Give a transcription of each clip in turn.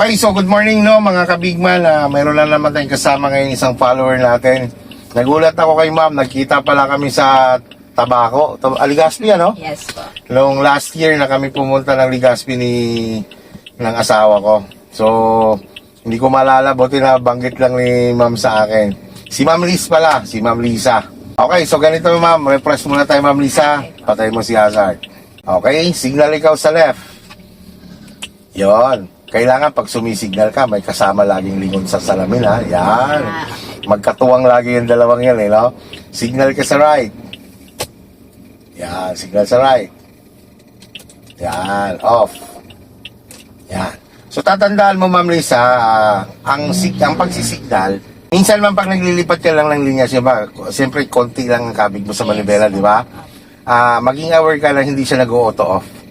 Okay, so good morning no mga kabigman. Mayroon lang naman tayong kasama ngayon isang follower natin. Nagulat ako kay ma'am, nagkita pala kami sa Tabaco, Legazpi ano? Yes po. Noong last year na kami pumunta ng Legazpi ng asawa ko. So, hindi ko maalala, buti na banggit lang ni ma'am sa akin. Si Ma'am Liz pala, si Ma'am Lisa. Okay, so ganito ma'am, refresh muna tayo Ma'am Lisa. Patay mo si Hazard. Okay, signal ikaw sa left. Yon. Kailangan pag sumisignal ka, may kasama laging lingon sa salamin ha. Yan. Magkatuwang lagi yung dalawang yan eh, no? Signal ka sa right. Yan, signal sa right. Yan, off. Yan. So tatandaan mo Ma'am Lisa, ang pagsisignal, minsan man pag naglilipat ka lang ng linya, siyempre konti lang ang kabig mo sa manibela, di ba? Maging aware ka lang hindi siya nag-auto off.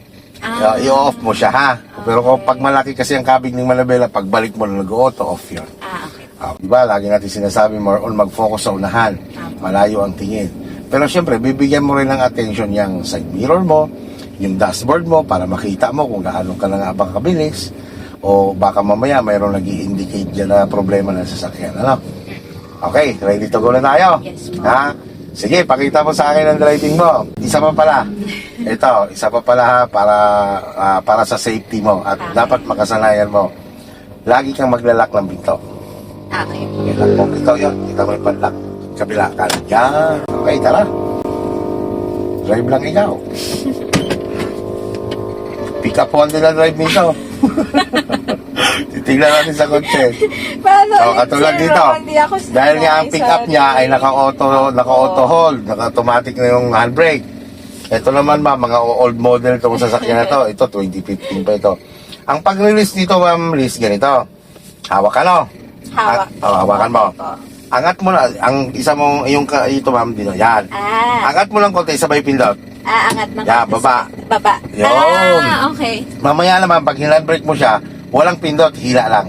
I-off mo siya ha. Pero kung pag malaki kasi ang kabig ng manibela, pagbalik mo na nag-auto off yun. Okay. Diba? Lagi natin sinasabi more on mag-focus sa unahan. Malayo ang tingin. Pero syempre, bibigyan mo rin ng attention yung side mirror mo, yung dashboard mo para makita mo kung gaano ka na nga bang kabilis. O baka mamaya mayroong nag-i-indicate dyan na problema ng sasakyan. Ano? Okay, ready to go na tayo? Yes, ha? Sige, pakita mo sa akin ang driving mo. Isa pa pala. Ito, isa pa pala ha, para sa safety mo. At dapat makasanayan mo. Lagi kang maglalak ng pinto. Okay. Ilak mo pinto yun. Kita mo yung panlak. Kabila ka. Yan. Okay, tara. Drive lang ikaw. Pick up one din ang drive nito. Titignan natin sa kotse. So, katulad dito. Dahil nga ang pick up niya ay naka-auto hold, naka-automatic na yung handbrake. Ito naman mga old model itong sasakyan na to. Ito, 2015 pa ito. Ang pag-release dito, Ma'am Liz, ganito. Hawak ka, no? Hawak. Hawakan mo. Angat mo na, ang isa mong, ito Ma'am, dito, yan. Angat mo lang konti, sabay pindot. Angat ng Yan, baba. Baba. Yun. Okay. Mamaya naman, pag hinandbrake mo siya, walang pindot, hila lang.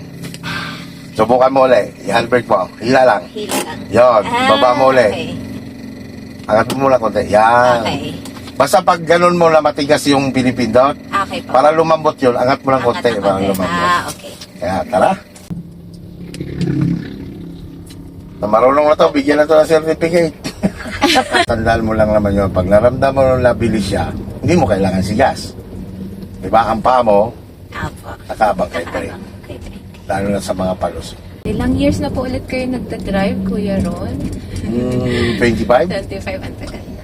Subukan mo ulit, i-handbrake mo, hila lang. Hila lang. Yun, baba mo ulit. Okay. Angat mo lang konti, yan. Okay. Basta pag ganun mo na matigas yung pinipindot, Okay po. para lumambot yun, angat mo lang konti. Angat ng Para konti. lumambot. Okay. Kaya, tara. Na marunong na to, bigyan na to ng certificate. Tandaan mo lang naman yun, pag naramdaman mo na bilis siya, hindi mo kailangan sigas. Diba, ang paa mo, Apo. nakabang kay brake. Okay. Lalo na sa mga palos. Ilang years na po ulit kayo nagda-drive, Kuya Ron? 25? 25 ang tagal na.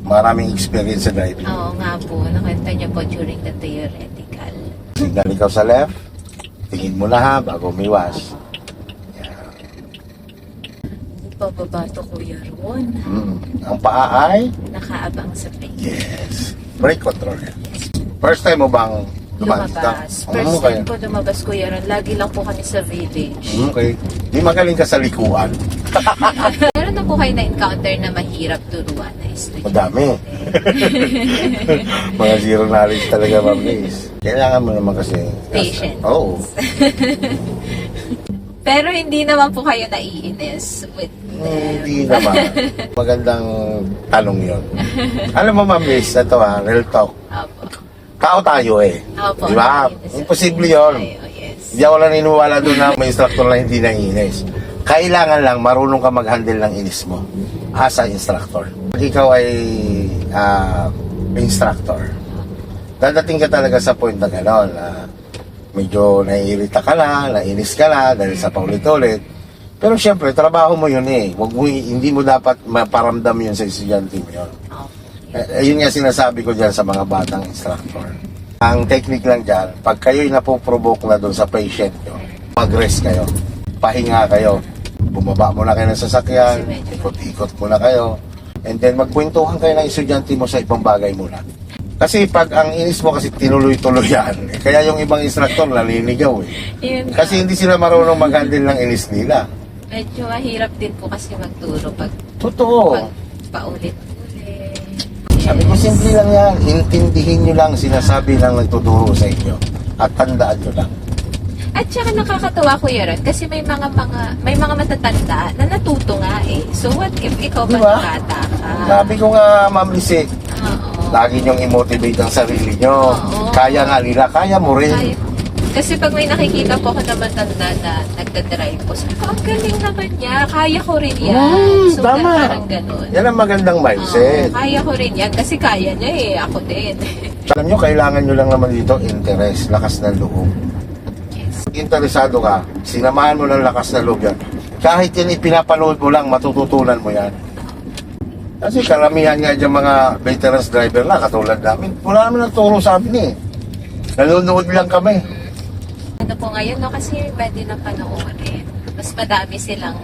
Maraming experience sa driving. Oo nga po, nakita niyo po during the theoretical. Signal ikaw sa left, tingin mo na ha, bago umiwas. Pababa to, Kuya Ron. Ang paa ay? Nakaabang sa brake. Yes. Brake control yan. First time mo bang Lumabas. First Okay. time po lumabas, Kuya Ron. Lagi lang po kami sa village. Okay. Di magaling ka sa likuan. Meron na po kayo na-encounter na mahirap turuan na estudyante? Madami. Mga zero knowledge talaga, Ma'am Liz. Kailangan mo naman kasi. Patience. Oo. Pero hindi naman po kayo naiinis with them. Hindi naman. Magandang tanong yun. Alam mo, Ma'am Liz, ito real talk. Opo. Tao tayo eh. Opo. Di ba? Imposible yun. Yes. Hindi ako lang naniniwala doon na may instructor na hindi naiinis. Kailangan lang marunong ka mag-handle ng inis mo as a instructor. Pag ikaw ay instructor, dadating ka talaga sa point na gano'n, medyo naiirita ka na, nainis ka na dahil sa paulit-ulit. Pero syempre, trabaho mo yun eh. Hindi mo dapat maparamdam yun sa estudyante mo yun. Yun nga sinasabi ko dyan sa mga batang instructor. Ang technique lang dyan, pag kayo'y napoprovoke na doon sa patient nyo, mag-rest kayo. Pahinga kayo. Bumaba muna kayo ng sasakyan, ikot-ikot muna kayo. And then magkwentuhan kayo ng estudyante mo sa ibang bagay muna. Kasi pag ang inis mo kasi tinuloy-tuloy yan, kaya yung ibang instructor naliligaw eh. Kasi hindi sila marunong mag-handle ng inis nila. Medyo mahirap din po kasi magturo pag Totoo. paulit-ulit. Sabi ko, simple lang yan. Intindihin nyo lang sinasabi ng nagtuturo sa inyo. At tandaan nyo lang. At saka nakakatawa, Kuya Ron, kasi may mga matatanda na natuto nga eh. So what if ikaw Diba? bata ka? Sabi ko nga, Ma'am Lise, Oo. lagi nyong i-motivate ang sarili nyo. Oo. Kaya nga nila, kaya mo rin. Kaya. Kasi pag may nakikita po ako na matanda na nagdadrive po, sabi ko, ang galing naman niya, kaya ko rin yan. So, tama. parang ganun. Yan ang magandang mindset. Oo, kaya ko rin yan kasi kaya niya eh, ako din. Alam nyo, kailangan nyo lang naman dito interest, lakas ng loob. Yes. Interesado ka, sinamahan mo ng lakas ng loob yan. Kahit yan ipinapanood mo lang, matututunan mo yan. Kasi karamihan nga dyan mga veterans driver na, katulad namin, wala namin nagturo sa amin eh. Nanonood lang kami. Ano po ngayon, no? Kasi pwede na panoorin. Mas madami silang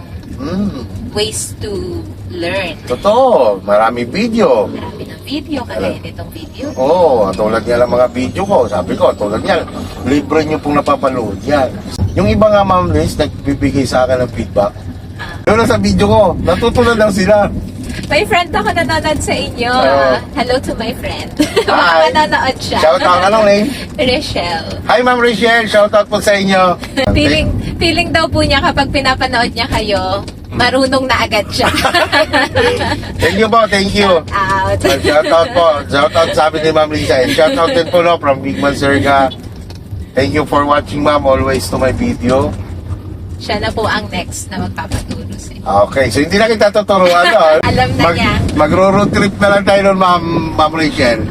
ways to learn. Totoo, marami video. Marami ng video, kagaya nitong video. Oo, tulad nga ng mga video ko. Sabi ko, tulad yan, libre nyo pong napapanood yan. Yung iba nga, Ma'am Liz, nagbibigay sa akin ng feedback. Yun sa video ko, natutulad lang sila. May friend ako nanonood sa inyo. Hello to my friend. Hi. Nanonood siya. Shout out, anong name? Rochelle. Hi, Ma'am Rachel, shout out po sa inyo. Feeling daw po niya kapag pinapanood niya kayo, marunong na agad siya. Thank you po, thank you. Out. Shout out po, shout out sabi ni Ma'am Lisa. And shout out din po no, from Big Man Serga. Thank you for watching, Ma'am, always to my video. Siya na po ang next na magpapaturo sa inyo. Okay, so hindi na kita tuturuan. Alam na niya. Magro-road trip na lang tayo nun, Ma'am Rachel.